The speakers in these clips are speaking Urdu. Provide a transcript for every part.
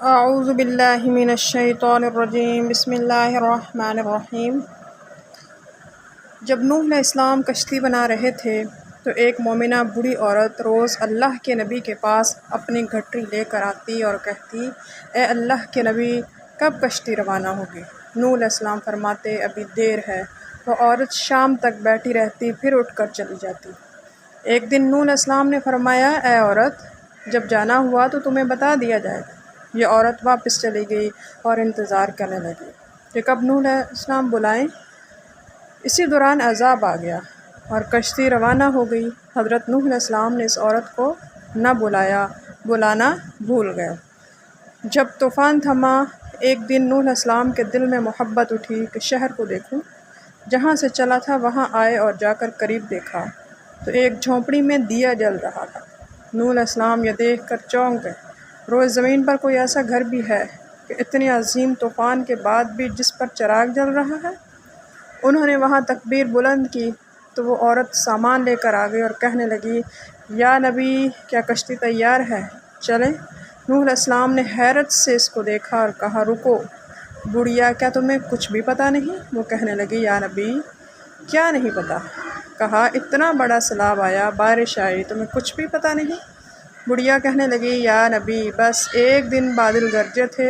اعوذ باللہ من الشیطان الرجیم، بسم اللہ الرحمن الرحیم۔ جب نوح علیہ السلام کشتی بنا رہے تھے تو ایک مومنہ بوڑھی عورت روز اللہ کے نبی کے پاس اپنی گھٹری لے کر آتی اور کہتی، اے اللہ کے نبی، کب کشتی روانہ ہوگی؟ نوح علیہ السلام فرماتے، ابھی دیر ہے۔ وہ عورت شام تک بیٹھی رہتی، پھر اٹھ کر چلی جاتی۔ ایک دن نوح علیہ السلام نے فرمایا، اے عورت، جب جانا ہوا تو تمہیں بتا دیا جائے گا۔ یہ عورت واپس چلی گئی اور انتظار کرنے لگی کہ کب نوح علیہ السلام بلائیں۔ اسی دوران عذاب آ گیا اور کشتی روانہ ہو گئی۔ حضرت نوح علیہ السلام نے اس عورت کو نہ بلانا بھول گئے۔ جب طوفان تھما، ایک دن نوح علیہ السلام کے دل میں محبت اٹھی کہ شہر کو دیکھوں۔ جہاں سے چلا تھا وہاں آئے اور جا کر قریب دیکھا تو ایک جھونپڑی میں دیا جل رہا تھا۔ نوح علیہ السلام یہ دیکھ کر چونک گئے۔ روز زمین پر کوئی ایسا گھر بھی ہے کہ اتنے عظیم طوفان کے بعد بھی جس پر چراغ جل رہا ہے؟ انہوں نے وہاں تکبیر بلند کی تو وہ عورت سامان لے کر آ گئی اور کہنے لگی، یا نبی، کیا کشتی تیار ہے؟ چلیں۔ نوح علیہ السلام نے حیرت سے اس کو دیکھا اور کہا، رکو بڑھیا، کیا تمہیں کچھ بھی پتہ نہیں؟ وہ کہنے لگی، یا نبی، کیا نہیں پتہ؟ کہا، اتنا بڑا سیلاب آیا، بارش آئی، تمہیں کچھ بھی پتہ نہیں؟ بڑھیا کہنے لگی، یا نبی، بس ایک دن بادل گرجے تھے،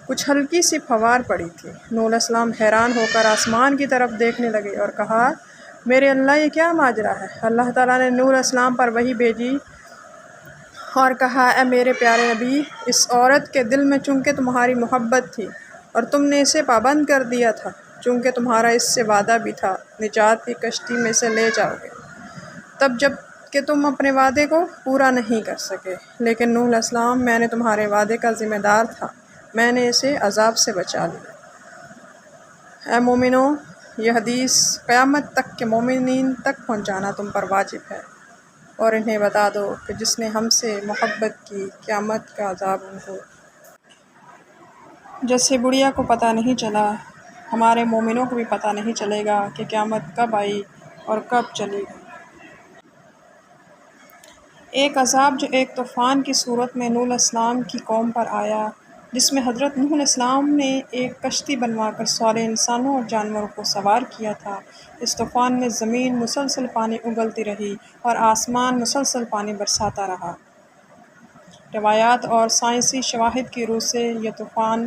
کچھ ہلکی سی پھوار پڑی تھی۔ نوح علیہ السلام حیران ہو کر آسمان کی طرف دیکھنے لگے اور کہا، میرے اللہ، یہ کیا ماجرا ہے؟ اللہ تعالیٰ نے نوح علیہ السلام پر وحی بھیجی اور کہا، اے میرے پیارے نبی، اس عورت کے دل میں چونکہ تمہاری محبت تھی اور تم نے اسے پابند کر دیا تھا، چونکہ تمہارا اس سے وعدہ بھی تھا، نجات کی کشتی میں سے لے جاؤ گے، تب جب کہ تم اپنے وعدے کو پورا نہیں کر سکے۔ لیکن نوح علیہ السلام، میں نے تمہارے وعدے کا ذمہ دار تھا، میں نے اسے عذاب سے بچا لیا۔ اے مومنو، یہ حدیث قیامت تک کے مومنین تک پہنچانا تم پر واجب ہے، اور انہیں بتا دو کہ جس نے ہم سے محبت کی، قیامت کا عذاب ان کو۔ جیسے بڑھیا کو پتہ نہیں چلا، ہمارے مومنوں کو بھی پتہ نہیں چلے گا کہ قیامت کب آئی اور کب چلی گئی۔ ایک عذاب جو ایک طوفان کی صورت میں نوح علیہ السلام کی قوم پر آیا، جس میں حضرت نوح علیہ السلام نے ایک کشتی بنوا کر صالح انسانوں اور جانوروں کو سوار کیا تھا۔ اس طوفان میں زمین مسلسل پانی اگلتی رہی اور آسمان مسلسل پانی برساتا رہا۔ روایات اور سائنسی شواہد کی روح سے یہ طوفان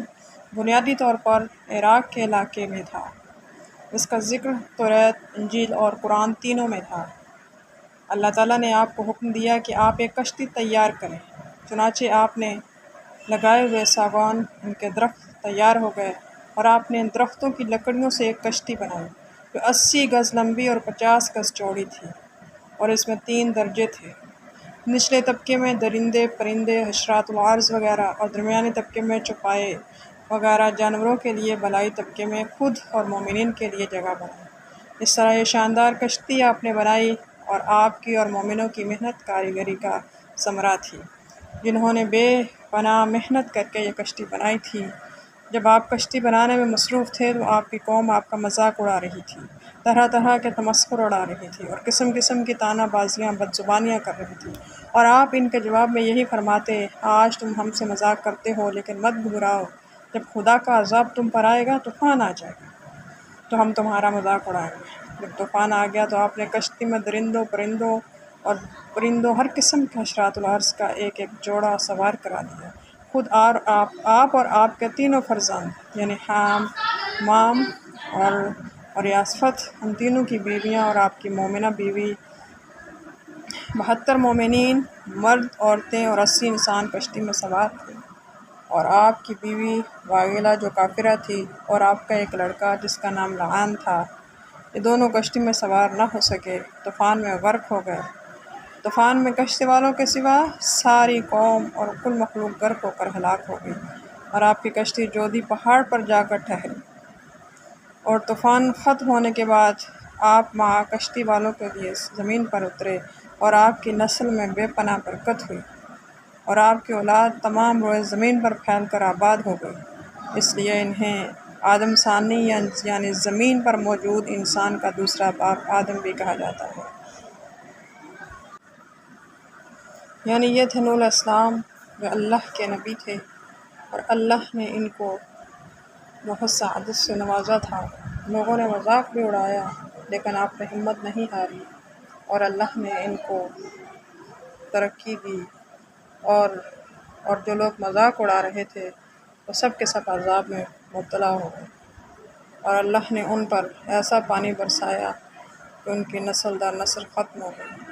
بنیادی طور پر عراق کے علاقے میں تھا۔ اس کا ذکر توریت، انجیل اور قرآن تینوں میں تھا۔ اللہ تعالیٰ نے آپ کو حکم دیا کہ آپ ایک کشتی تیار کریں، چنانچہ آپ نے لگائے ہوئے ساگوان، ان کے درخت تیار ہو گئے اور آپ نے ان درختوں کی لکڑیوں سے ایک کشتی بنائی جو 80 گز لمبی اور 50 گز چوڑی تھی، اور اس میں 3 درجے تھے۔ نچلے طبقے میں درندے، پرندے، حشرات الارض وغیرہ، اور درمیانی طبقے میں چوپائے وغیرہ جانوروں کے لیے، بالائی طبقے میں خود اور مومنین کے لیے جگہ بنائی۔ اس طرح یہ شاندار کشتی آپ نے بنائی اور آپ کی اور مومنوں کی محنت کاریگری کا ثمرہ تھی، جنہوں نے بے پناہ محنت کر کے یہ کشتی بنائی تھی۔ جب آپ کشتی بنانے میں مصروف تھے تو آپ کی قوم آپ کا مذاق اڑا رہی تھی، طرح طرح کے تمسخر اڑا رہی تھی اور قسم قسم کی طعنہ بازیاں، بد زبانیاں کر رہی تھی، اور آپ ان کے جواب میں یہی فرماتے، آج تم ہم سے مذاق کرتے ہو، لیکن مت گھبراؤ، جب خدا کا عذاب تم پر آئے گا، طوفان آ جائے گا تو ہم تمہارا مذاق اڑائیں گے۔ جب طوفان آ گیا تو آپ نے کشتی میں درندوں، پرندوں، ہر قسم کے حشرات الارض کا ایک ایک جوڑا سوار کرا دیا۔ خود آپ اور آپ کے تینوں فرزند، یعنی حام، مام اور یاسفت، ان تینوں کی بیویاں اور آپ کی مومنہ بیوی، 72 مومنین مرد، عورتیں اور 80 انسان کشتی میں سوار تھے، اور آپ کی بیوی واغلہ جو کافرہ تھی، اور آپ کا ایک لڑکا جس کا نام لعان تھا، یہ دونوں کشتی میں سوار نہ ہو سکے، طوفان میں غرق ہو گئے۔ طوفان میں کشتی والوں کے سوا ساری قوم اور کل مخلوق غرق ہو کر ہلاک ہو گئی، اور آپ کی کشتی جودی پہاڑ پر جا کر ٹھہری۔ اور طوفان ختم ہونے کے بعد آپ مع کشتی والوں کے لیے زمین پر اترے، اور آپ کی نسل میں بے پناہ برکت ہوئی، اور آپ کی اولاد تمام روئے زمین پر پھیل کر آباد ہو گئی۔ اس لیے انہیں آدم ثانی یعنی زمین پر موجود انسان کا دوسرا باپ آدم بھی کہا جاتا ہے۔ یعنی یہ تھے نوح علیہ السلام جو اللہ کے نبی تھے۔ اور اللہ نے ان کو بہت سعادت سے نوازا تھا۔ لوگوں نے مذاق بھی اڑایا لیکن آپ نے ہمت نہیں ہاری اور اللہ نے ان کو ترقی دی، اور جو لوگ مذاق اڑا رہے تھے وہ سب کے سب عذاب میں مبتلا ہو گئے، اور اللہ نے ان پر ایسا پانی برسایا کہ ان کی نسل در نسل ختم ہو گئی۔